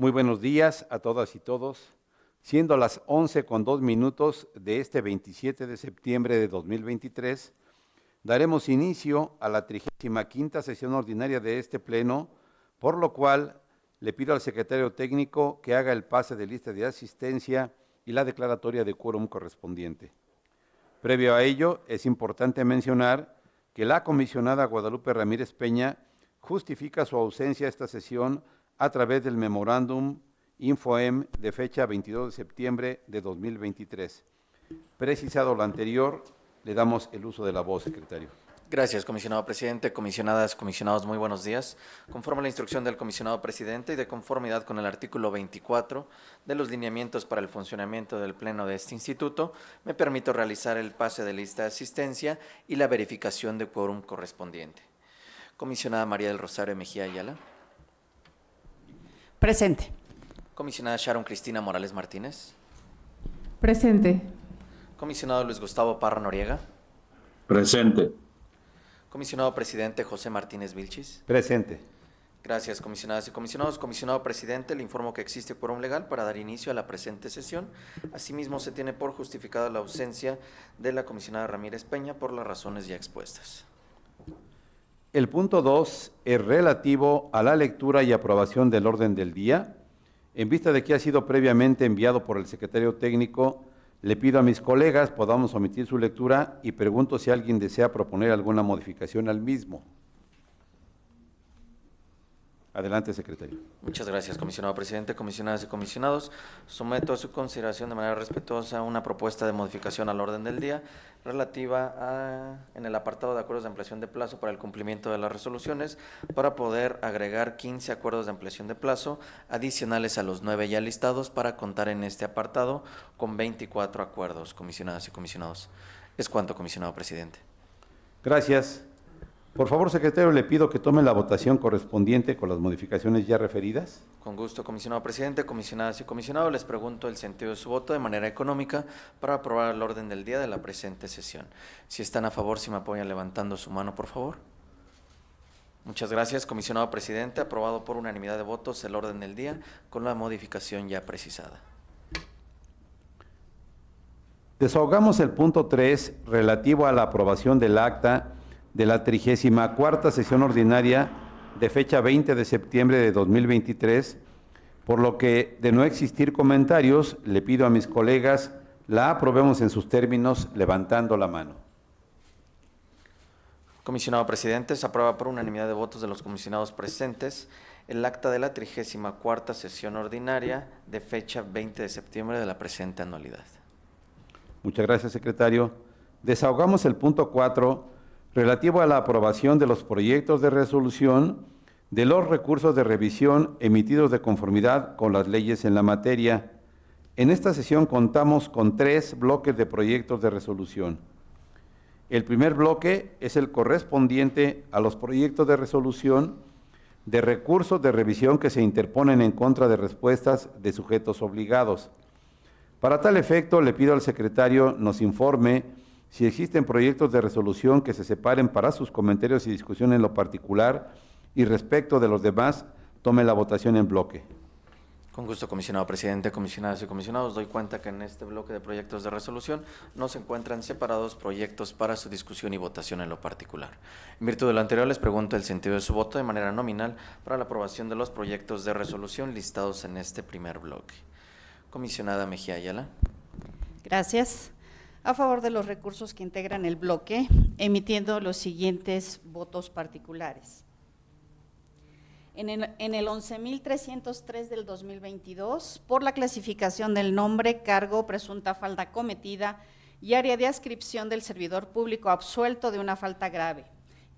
Muy buenos días a todas y todos. Siendo las 11:02 de este 27 de septiembre de 2023, daremos inicio a la 35ª sesión ordinaria de este Pleno, por lo cual le pido al secretario técnico que haga el pase de lista de asistencia y la declaratoria de quórum correspondiente. Previo a ello, es importante mencionar que la comisionada Guadalupe Ramírez Peña justifica su ausencia a esta sesión a través del memorándum Infoem de fecha 22 de septiembre de 2023. Precisado lo anterior, le damos el uso de la voz, secretario. Gracias, comisionado presidente, comisionadas, comisionados, muy buenos días. Conforme a la instrucción del comisionado presidente y de conformidad con el artículo 24 de los lineamientos para el funcionamiento del Pleno de este instituto, me permito realizar el pase de lista de asistencia y la verificación de quórum correspondiente. Comisionada María del Rosario Mejía Ayala. Presente. Comisionada Sharon Cristina Morales Martínez. Presente. Comisionado Luis Gustavo Parra Noriega. Presente. Comisionado presidente José Martínez Vilchis. Presente. Gracias, comisionadas y comisionados. Comisionado presidente, le informo que existe quórum legal para dar inicio a la presente sesión. Asimismo, se tiene por justificada la ausencia de la comisionada Ramírez Peña por las razones ya expuestas. El punto 2 es relativo a la lectura y aprobación del orden del día. En vista de que ha sido previamente enviado por el secretario técnico, le pido a mis colegas podamos omitir su lectura y pregunto si alguien desea proponer alguna modificación al mismo. Adelante, secretario. Muchas gracias, comisionado presidente, comisionadas y comisionados. Someto a su consideración de manera respetuosa una propuesta de modificación al orden del día relativa en el apartado de acuerdos de ampliación de plazo para el cumplimiento de las resoluciones, para poder agregar 15 acuerdos de ampliación de plazo adicionales a los 9 ya listados, para contar en este apartado con 24 acuerdos, comisionadas y comisionados. Es cuanto, comisionado presidente. Gracias. Por favor, secretario, le pido que tome la votación correspondiente con las modificaciones ya referidas. Con gusto, comisionado presidente, comisionadas y comisionados, les pregunto el sentido de su voto de manera económica para aprobar el orden del día de la presente sesión. Si están a favor, si me apoyan levantando su mano, por favor. Muchas gracias, comisionado presidente. Aprobado por unanimidad de votos el orden del día con la modificación ya precisada. Desahogamos el punto 3 relativo a la aprobación del acta de la 34ª sesión ordinaria de fecha 20 de septiembre de 2023, por lo que, de no existir comentarios, le pido a mis colegas la aprobemos en sus términos levantando la mano. Comisionado presidente, se aprueba por unanimidad de votos de los comisionados presentes el acta de la 34ª sesión ordinaria de fecha 20 de septiembre de la presente anualidad. Muchas gracias, secretario. Desahogamos el punto 4 relativo a la aprobación de los proyectos de resolución de los recursos de revisión emitidos de conformidad con las leyes en la materia. En esta sesión contamos con 3 bloques de proyectos de resolución. El primer bloque es el correspondiente a los proyectos de resolución de recursos de revisión que se interponen en contra de respuestas de sujetos obligados. Para tal efecto, le pido al secretario nos informe si existen proyectos de resolución que se separen para sus comentarios y discusión en lo particular, y respecto de los demás, tome la votación en bloque. Con gusto, comisionado presidente, comisionadas y comisionados. Doy cuenta que en este bloque de proyectos de resolución no se encuentran separados proyectos para su discusión y votación en lo particular. En virtud de lo anterior, les pregunto el sentido de su voto de manera nominal para la aprobación de los proyectos de resolución listados en este primer bloque. Comisionada Mejía Ayala. Gracias. A favor de los recursos que integran el bloque, emitiendo los siguientes votos particulares. En el 11.303 del 2022, por la clasificación del nombre, cargo, presunta falta cometida y área de adscripción del servidor público absuelto de una falta grave,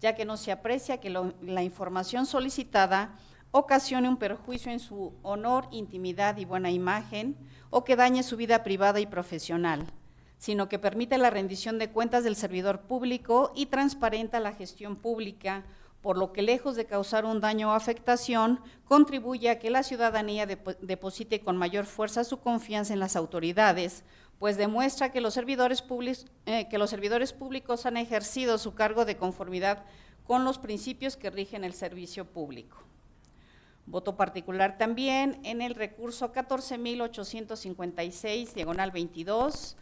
ya que no se aprecia que la información solicitada ocasione un perjuicio en su honor, intimidad y buena imagen, o que dañe su vida privada y profesional, sino que permite la rendición de cuentas del servidor público y transparenta la gestión pública, por lo que lejos de causar un daño o afectación, contribuye a que la ciudadanía deposite con mayor fuerza su confianza en las autoridades, pues demuestra que los servidores públicos han ejercido su cargo de conformidad con los principios que rigen el servicio público. Voto particular también en el recurso 14.856, diagonal 22,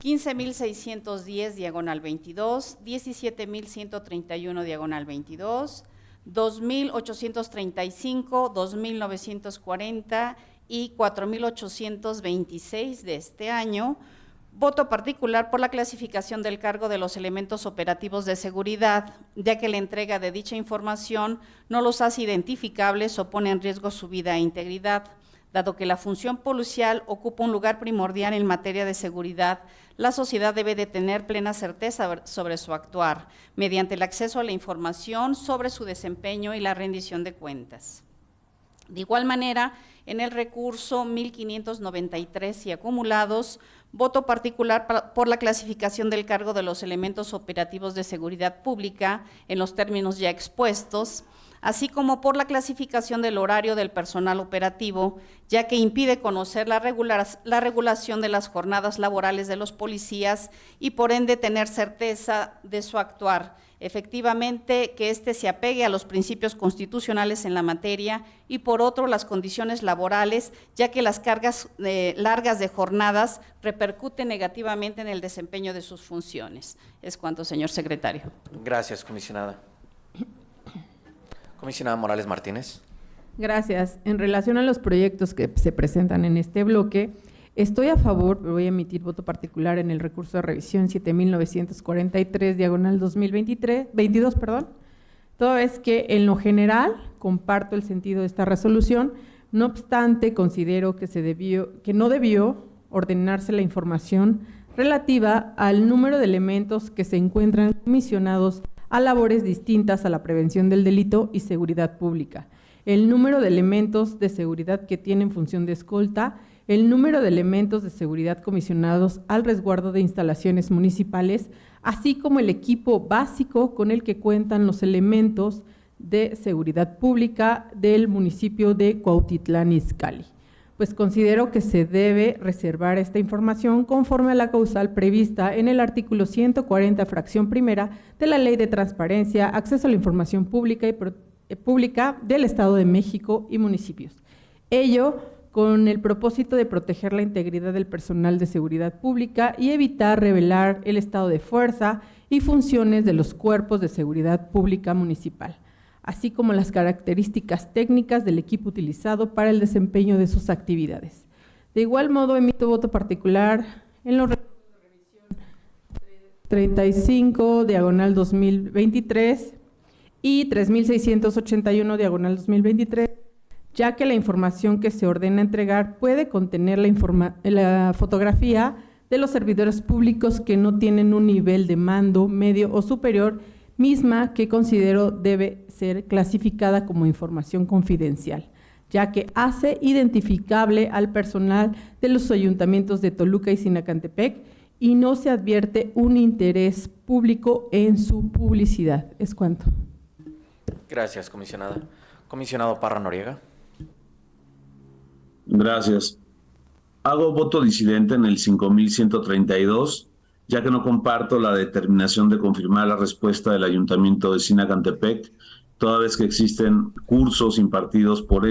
15.610, diagonal 22, 17.131, diagonal 22, 2.835, 2.940 y 4.826 de este año. Voto particular por la clasificación del cargo de los elementos operativos de seguridad, ya que la entrega de dicha información no los hace identificables o pone en riesgo su vida e integridad. Dado que la función policial ocupa un lugar primordial en materia de seguridad, la sociedad debe de tener plena certeza sobre su actuar, mediante el acceso a la información sobre su desempeño y la rendición de cuentas. De igual manera, en el recurso 1593 y acumulados, voto particular por la clasificación del cargo de los elementos operativos de seguridad pública en los términos ya expuestos, así como por la clasificación del horario del personal operativo, ya que impide conocer la regulación de las jornadas laborales de los policías y por ende tener certeza de su actuar. Efectivamente, que éste se apegue a los principios constitucionales en la materia y por otro las condiciones laborales, ya que las cargas largas de jornadas repercuten negativamente en el desempeño de sus funciones. Es cuanto, señor secretario. Gracias, comisionada. Comisionada Morales Martínez. Gracias. En relación a los proyectos que se presentan en este bloque, estoy a favor, pero voy a emitir voto particular en el recurso de revisión 7.943, diagonal 2022, toda vez que en lo general comparto el sentido de esta resolución, no obstante considero que no debió ordenarse la información relativa al número de elementos que se encuentran comisionados a labores distintas a la prevención del delito y seguridad pública, el número de elementos de seguridad que tienen función de escolta, el número de elementos de seguridad comisionados al resguardo de instalaciones municipales, así como el equipo básico con el que cuentan los elementos de seguridad pública del municipio de Cuautitlán Izcalli. Pues considero que se debe reservar esta información conforme a la causal prevista en el artículo 140, fracción primera de la Ley de Transparencia, Acceso a la Información Pública del Estado de México y municipios. Ello con el propósito de proteger la integridad del personal de seguridad pública y evitar revelar el estado de fuerza y funciones de los cuerpos de seguridad pública municipal, así como las características técnicas del equipo utilizado para el desempeño de sus actividades. De igual modo, emito voto particular en los recursos de revisión 35, diagonal 2023 y 3.681, diagonal 2023, ya que la información que se ordena entregar puede contener la fotografía de los servidores públicos que no tienen un nivel de mando medio o superior, misma que considero debe ser clasificada como información confidencial, ya que hace identificable al personal de los ayuntamientos de Toluca y Sinacantepec y no se advierte un interés público en su publicidad. Es cuanto. Gracias, comisionada. Comisionado Parra Noriega. Gracias. Hago voto disidente en el 5132, ya que no comparto la determinación de confirmar la respuesta del Ayuntamiento de Sinacantepec, toda vez que existen cursos impartidos por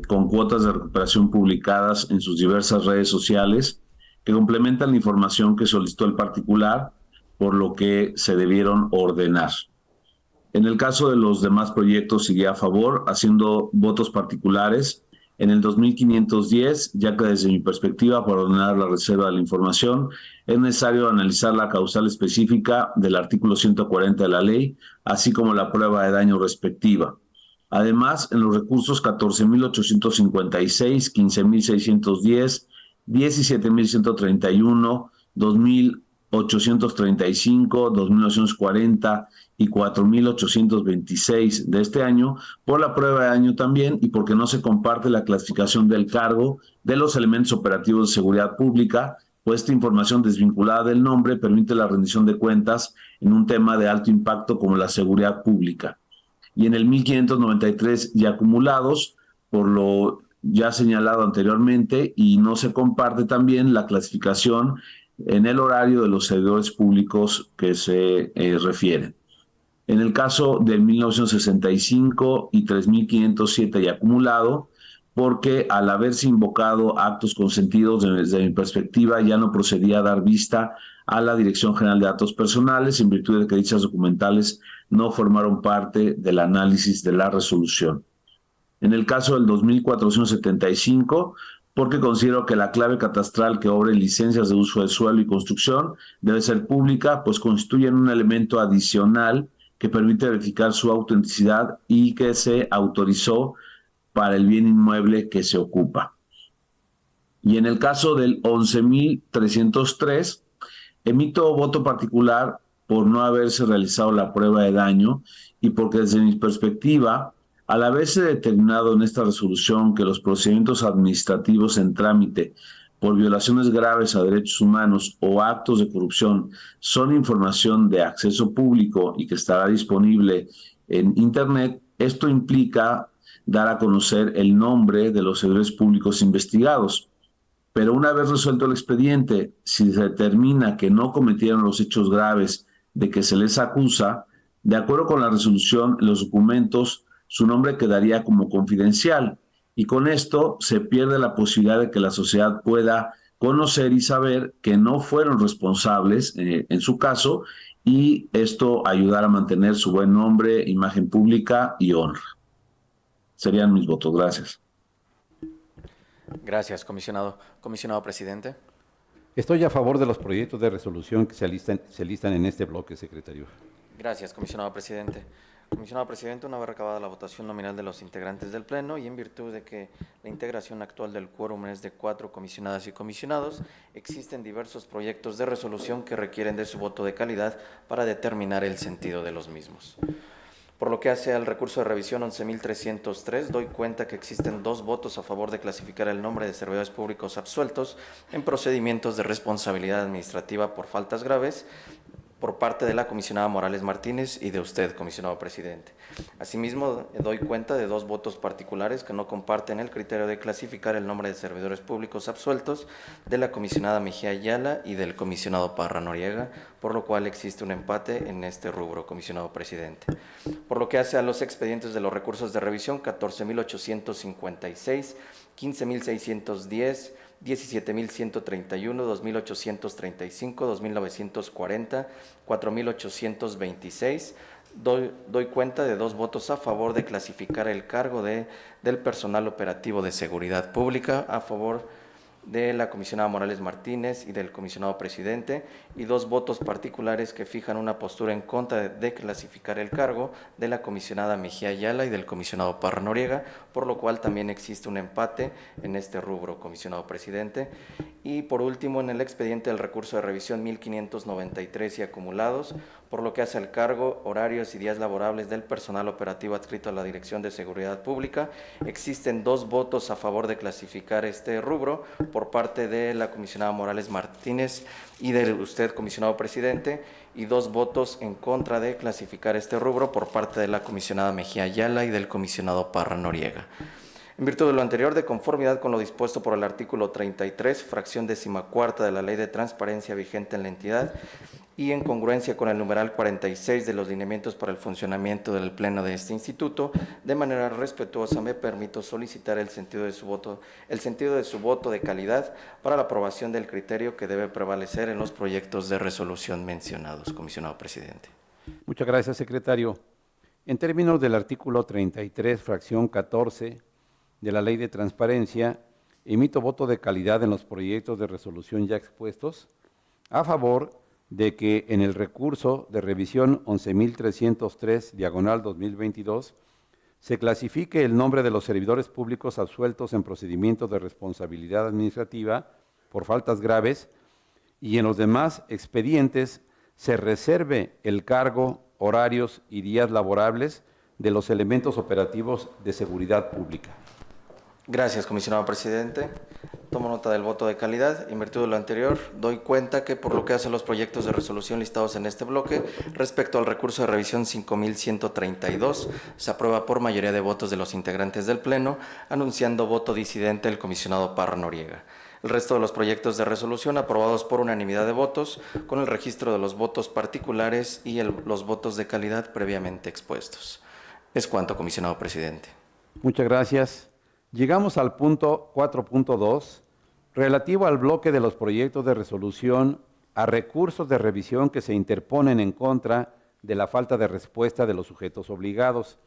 con cuotas de recuperación publicadas en sus diversas redes sociales, que complementan la información que solicitó el particular, por lo que se debieron ordenar. En el caso de los demás proyectos, sigue a favor, haciendo votos particulares en el 2510, ya que desde mi perspectiva, para ordenar la reserva de la información, es necesario analizar la causal específica del artículo 140 de la ley, así como la prueba de daño respectiva. Además, en los recursos 14.856, 15.610, 17.131, 2.835, 2.940 y 4.826 de este año, por la prueba de daño también y porque no se comparte la clasificación del cargo de los elementos operativos de seguridad pública, pues esta información desvinculada del nombre permite la rendición de cuentas en un tema de alto impacto como la seguridad pública. Y en el 1593 y acumulados, por lo ya señalado anteriormente, y no se comparte también la clasificación en el horario de los servidores públicos que se refieren. En el caso del 1965 y 3507 y acumulado, porque al haberse invocado actos consentidos, desde mi perspectiva, ya no procedía a dar vista a la Dirección General de Datos Personales, en virtud de que dichas documentales no formaron parte del análisis de la resolución. En el caso del 2475, porque considero que la clave catastral que obre licencias de uso de suelo y construcción debe ser pública, pues constituyen un elemento adicional que permite verificar su autenticidad y que se autorizó para el bien inmueble que se ocupa. Y en el caso del 11.303, emito voto particular por no haberse realizado la prueba de daño y porque desde mi perspectiva, al haberse determinado en esta resolución que los procedimientos administrativos en trámite por violaciones graves a derechos humanos o actos de corrupción son información de acceso público y que estará disponible en Internet, esto implica dar a conocer el nombre de los servidores públicos investigados. Pero una vez resuelto el expediente, si se determina que no cometieron los hechos graves de que se les acusa, de acuerdo con la resolución, los documentos, su nombre quedaría como confidencial. Y con esto se pierde la posibilidad de que la sociedad pueda conocer y saber que no fueron responsables en su caso, y esto ayudar a mantener su buen nombre, imagen pública y honra. Serían mis votos. Gracias. Gracias, comisionado. Comisionado presidente. Estoy a favor de los proyectos de resolución que se listan en este bloque, secretario. Gracias, comisionado presidente. Comisionado presidente, una vez recabada la votación nominal de los integrantes del Pleno y en virtud de que la integración actual del quórum es de 4 comisionadas y comisionados, existen diversos proyectos de resolución que requieren de su voto de calidad para determinar el sentido de los mismos. Por lo que hace al recurso de revisión 11.303, doy cuenta que existen 2 votos a favor de clasificar el nombre de servidores públicos absueltos en procedimientos de responsabilidad administrativa por faltas graves por parte de la comisionada Morales Martínez y de usted, comisionado presidente. Asimismo, doy cuenta de 2 votos particulares que no comparten el criterio de clasificar el nombre de servidores públicos absueltos de la comisionada Mejía Ayala y del comisionado Parra Noriega, por lo cual existe un empate en este rubro, comisionado presidente. Por lo que hace a los expedientes de los recursos de revisión 14.856, 15.610, 17.131, 2.835, 2.940, 4.826. Doy cuenta de 2 votos a favor de clasificar el cargo del personal operativo de seguridad pública a favor de la comisionada Morales Martínez y del comisionado presidente, y 2 votos particulares que fijan una postura en contra de clasificar el cargo de la comisionada Mejía Ayala y del comisionado Parra Noriega, por lo cual también existe un empate en este rubro, comisionado presidente. Y por último, en el expediente del recurso de revisión 1593 y acumulados, por lo que hace al cargo, horarios y días laborables del personal operativo adscrito a la Dirección de Seguridad Pública, existen 2 votos a favor de clasificar este rubro por parte de la comisionada Morales Martínez y de usted, comisionado presidente, y 2 votos en contra de clasificar este rubro por parte de la comisionada Mejía Ayala y del comisionado Parra Noriega. En virtud de lo anterior, de conformidad con lo dispuesto por el artículo 33, fracción 14ª de la Ley de Transparencia vigente en la entidad, y en congruencia con el numeral 46 de los lineamientos para el funcionamiento del Pleno de este instituto, de manera respetuosa me permito solicitar el sentido de su voto de calidad para la aprobación del criterio que debe prevalecer en los proyectos de resolución mencionados, comisionado presidente. Muchas gracias, secretario. En términos del artículo 33, fracción 14 de la Ley de Transparencia, emito voto de calidad en los proyectos de resolución ya expuestos, a favor de que en el recurso de revisión 11.303, diagonal 2022, se clasifique el nombre de los servidores públicos absueltos en procedimientos de responsabilidad administrativa por faltas graves, y en los demás expedientes se reserve el cargo, horarios y días laborables de los elementos operativos de seguridad pública. Gracias, comisionado presidente. Tomo nota del voto de calidad. En virtud de lo anterior, doy cuenta que por lo que hace a los proyectos de resolución listados en este bloque, respecto al recurso de revisión 5.132, se aprueba por mayoría de votos de los integrantes del Pleno, anunciando voto disidente el comisionado Parra Noriega. El resto de los proyectos de resolución aprobados por unanimidad de votos, con el registro de los votos particulares y los votos de calidad previamente expuestos. Es cuanto, comisionado presidente. Muchas gracias. Llegamos al punto 4.2, relativo al bloque de los proyectos de resolución a recursos de revisión que se interponen en contra de la falta de respuesta de los sujetos obligados.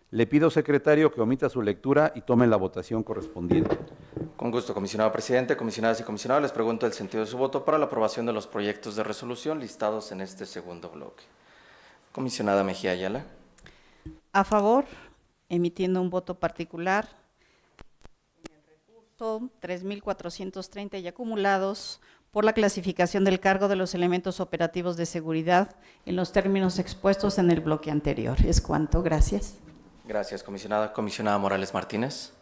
Le pido, secretario, que omita su lectura y tome la votación correspondiente. Con gusto, comisionado presidente, comisionadas y comisionados, les pregunto el sentido de su voto para la aprobación de los proyectos de resolución listados en este segundo bloque. Comisionada Mejía Ayala. A favor, emitiendo un voto particular en el recurso 3.430 y acumulados por la clasificación del cargo de los elementos operativos de seguridad en los términos expuestos en el bloque anterior. Es cuanto. Gracias. Gracias, comisionada. Comisionada Morales Martínez.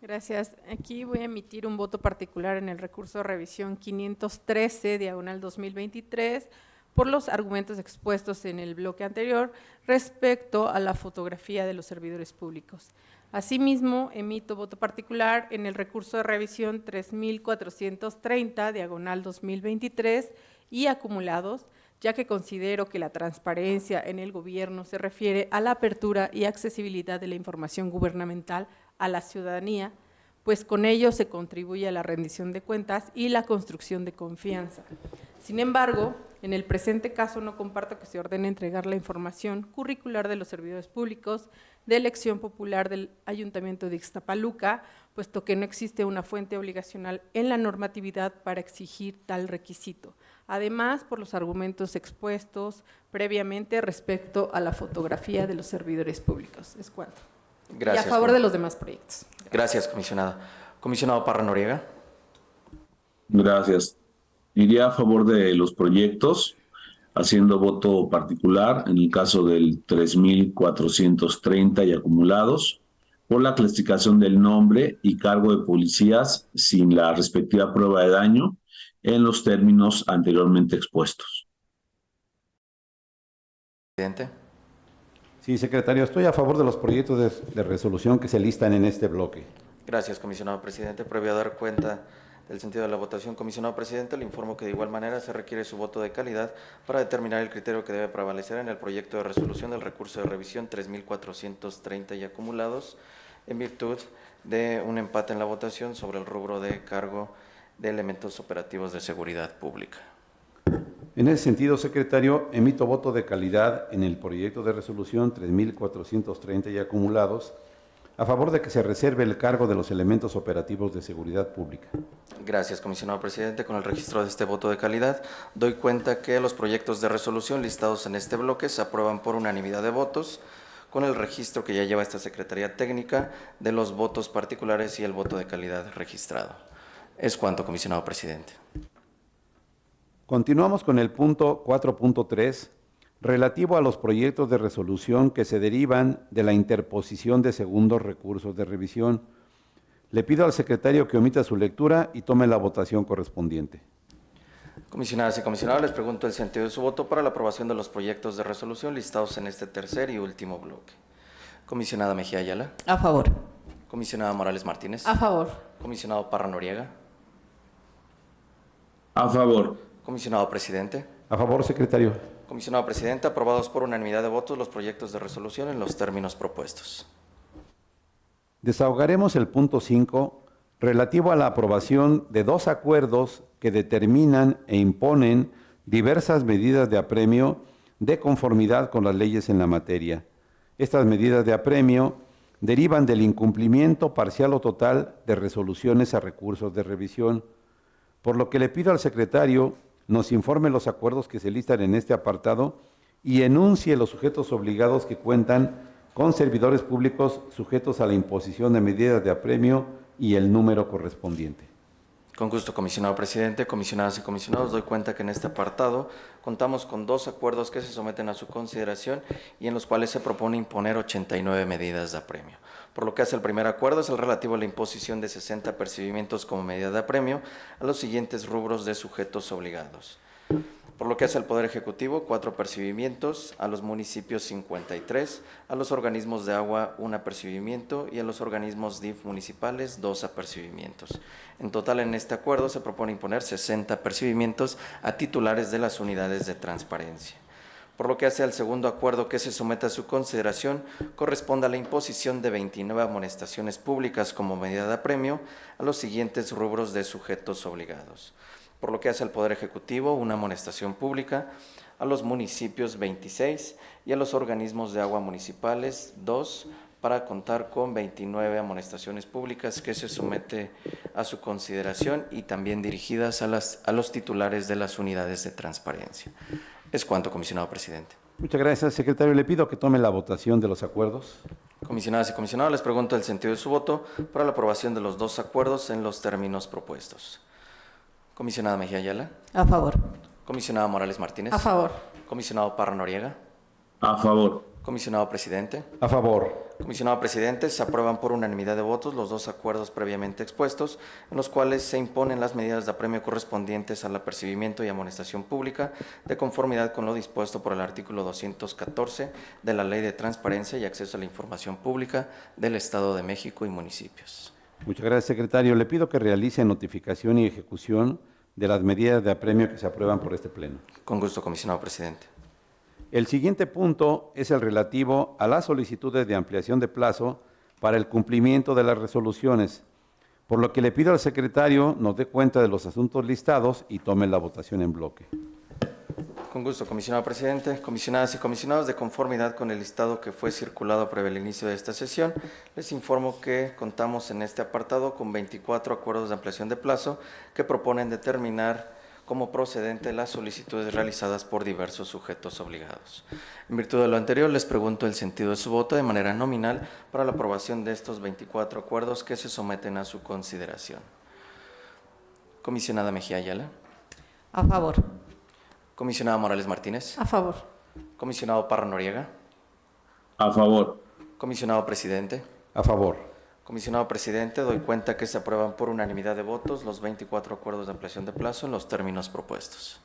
Gracias. Aquí voy a emitir un voto particular en el recurso de revisión 513, diagonal 2023, por los argumentos expuestos en el bloque anterior respecto a la fotografía de los servidores públicos. Asimismo, emito voto particular en el recurso de revisión 3430, diagonal 2023 y acumulados, ya que considero que la transparencia en el gobierno se refiere a la apertura y accesibilidad de la información gubernamental a la ciudadanía, pues con ello se contribuye a la rendición de cuentas y la construcción de confianza. Sin embargo, en el presente caso no comparto que se ordene entregar la información curricular de los servidores públicos de elección popular del Ayuntamiento de Ixtapaluca, puesto que no existe una fuente obligacional en la normatividad para exigir tal requisito. Además, por los argumentos expuestos previamente respecto a la fotografía de los servidores públicos. Es cuanto. Gracias. Y a favor de los demás proyectos. Gracias, comisionada. Comisionado Parra Noriega. Gracias. Iría a favor de los proyectos, haciendo voto particular en el caso del 3.430 y acumulados, por la clasificación del nombre y cargo de policías sin la respectiva prueba de daño en los términos anteriormente expuestos. Presidente. Sí, secretario, estoy a favor de los proyectos de resolución que se listan en este bloque. Gracias, comisionado presidente. Previo a dar cuenta del sentido de la votación, comisionado presidente, le informo que de igual manera se requiere su voto de calidad para determinar el criterio que debe prevalecer en el proyecto de resolución del recurso de revisión 3430 y acumulados, en virtud de un empate en la votación sobre el rubro de cargo de elementos operativos de seguridad pública. En ese sentido, secretario, emito voto de calidad en el proyecto de resolución 3430 y acumulados, a favor de que se reserve el cargo de los elementos operativos de seguridad pública. Gracias, comisionado presidente. Con el registro de este voto de calidad, doy cuenta que los proyectos de resolución listados en este bloque se aprueban por unanimidad de votos, con el registro que ya lleva esta Secretaría Técnica de los votos particulares y el voto de calidad registrado. Es cuanto, comisionado presidente. Continuamos con el punto 4.3, relativo a los proyectos de resolución que se derivan de la interposición de segundos recursos de revisión. Le pido al secretario que omita su lectura y tome la votación correspondiente. Comisionadas y comisionados, les pregunto el sentido de su voto para la aprobación de los proyectos de resolución listados en este tercer y último bloque. Comisionada Mejía Ayala. A favor. Comisionada Morales Martínez. A favor. Comisionado Parra Noriega. A favor. Comisionado presidente. A favor, secretario. Comisionado presidente, aprobados por unanimidad de votos los proyectos de resolución en los términos propuestos. Desahogaremos el punto 5, relativo a la aprobación de dos acuerdos que determinan e imponen diversas medidas de apremio de conformidad con las leyes en la materia. Estas medidas de apremio derivan del incumplimiento parcial o total de resoluciones a recursos de revisión, por lo que le pido al secretario nos informe los acuerdos que se listan en este apartado y enuncie los sujetos obligados que cuentan con servidores públicos sujetos a la imposición de medidas de apremio y el número correspondiente. Con gusto, comisionado presidente, comisionadas y comisionados, doy cuenta que en este apartado contamos con dos acuerdos que se someten a su consideración y en los cuales se propone imponer 89 medidas de apremio. Por lo que hace el primer acuerdo es el relativo a la imposición de 60 apercibimientos como medida de apremio a los siguientes rubros de sujetos obligados. Por lo que hace al Poder Ejecutivo, 4 apercibimientos, a los municipios 53, a los organismos de agua 1 apercibimiento y a los organismos DIF municipales 2 apercibimientos. En total, en este acuerdo se propone imponer 60 apercibimientos a titulares de las unidades de transparencia. Por lo que hace al segundo acuerdo que se somete a su consideración, corresponde a la imposición de 29 amonestaciones públicas como medida de apremio a los siguientes rubros de sujetos obligados. Por lo que hace al Poder Ejecutivo, 1 amonestación pública, a los municipios 26 y a los organismos de agua municipales 2, para contar con 29 amonestaciones públicas que se somete a su consideración y también dirigidas a los titulares de las unidades de transparencia. Es cuanto, comisionado presidente. Muchas gracias, secretario. Le pido que tome la votación de los acuerdos. Comisionadas y comisionados, les pregunto el sentido de su voto para la aprobación de los 2 acuerdos en los términos propuestos. Comisionada Mejía Ayala. A favor. Comisionada Morales Martínez. A favor. Comisionado Parra Noriega. A favor. Comisionado presidente. A favor. Comisionado presidente, se aprueban por unanimidad de votos los 2 acuerdos previamente expuestos, en los cuales se imponen las medidas de apremio correspondientes al apercibimiento y amonestación pública, de conformidad con lo dispuesto por el artículo 214 de la Ley de Transparencia y Acceso a la Información Pública del Estado de México y municipios. Muchas gracias, secretario. Le pido que realice notificación y ejecución de las medidas de apremio que se aprueban por este pleno. Con gusto, comisionado presidente. El siguiente punto es el relativo a las solicitudes de ampliación de plazo para el cumplimiento de las resoluciones, por lo que le pido al secretario nos dé cuenta de los asuntos listados y tome la votación en bloque. Con gusto, comisionado presidente. Comisionadas y comisionados, de conformidad con el listado que fue circulado previo al inicio de esta sesión, les informo que contamos en este apartado con 24 acuerdos de ampliación de plazo que proponen determinar como procedente las solicitudes realizadas por diversos sujetos obligados. En virtud de lo anterior, les pregunto el sentido de su voto de manera nominal para la aprobación de estos 24 acuerdos que se someten a su consideración. Comisionada Mejía Ayala. A favor. Comisionada Morales Martínez. A favor. Comisionado Parra Noriega. A favor. Comisionado presidente. A favor. Comisionado presidente, doy cuenta que se aprueban por unanimidad de votos los 24 acuerdos de ampliación de plazo en los términos propuestos.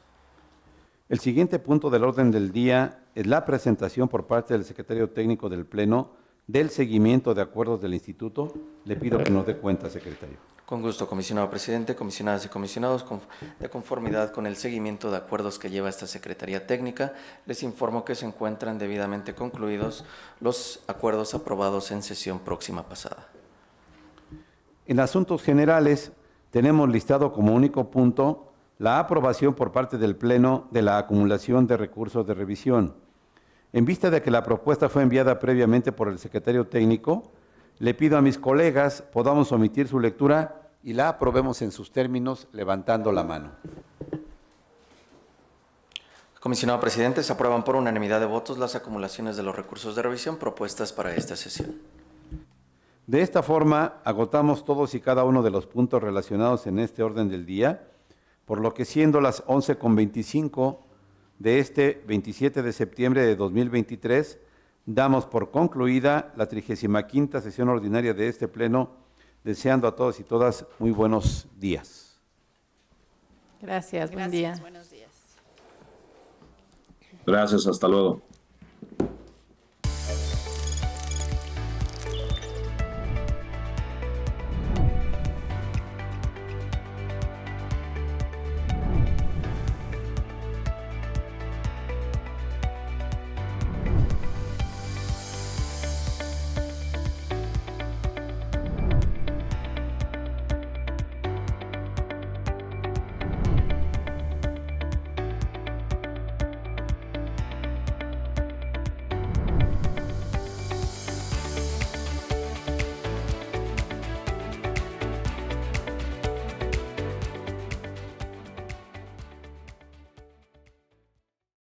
El siguiente punto del orden del día es la presentación por parte del secretario técnico del Pleno del seguimiento de acuerdos del Instituto. Le pido que nos dé cuenta, secretario. Con gusto, comisionado presidente, comisionadas y comisionados, de conformidad con el seguimiento de acuerdos que lleva esta Secretaría Técnica, les informo que se encuentran debidamente concluidos los acuerdos aprobados en sesión próxima pasada. En asuntos generales, tenemos listado como único punto la aprobación por parte del Pleno de la acumulación de recursos de revisión. En vista de que la propuesta fue enviada previamente por el secretario técnico, le pido a mis colegas podamos omitir su lectura y la aprobemos en sus términos levantando la mano. Comisionado presidente, se aprueban por unanimidad de votos las acumulaciones de los recursos de revisión propuestas para esta sesión. De esta forma, agotamos todos y cada uno de los puntos relacionados en este orden del día, por lo que siendo las 11:25 de este 27 de septiembre de 2023, damos por concluida la 35ª sesión ordinaria de este Pleno, deseando a todos y todas muy buenos días. Gracias, buen Gracias, día. buenos días. Gracias, hasta luego.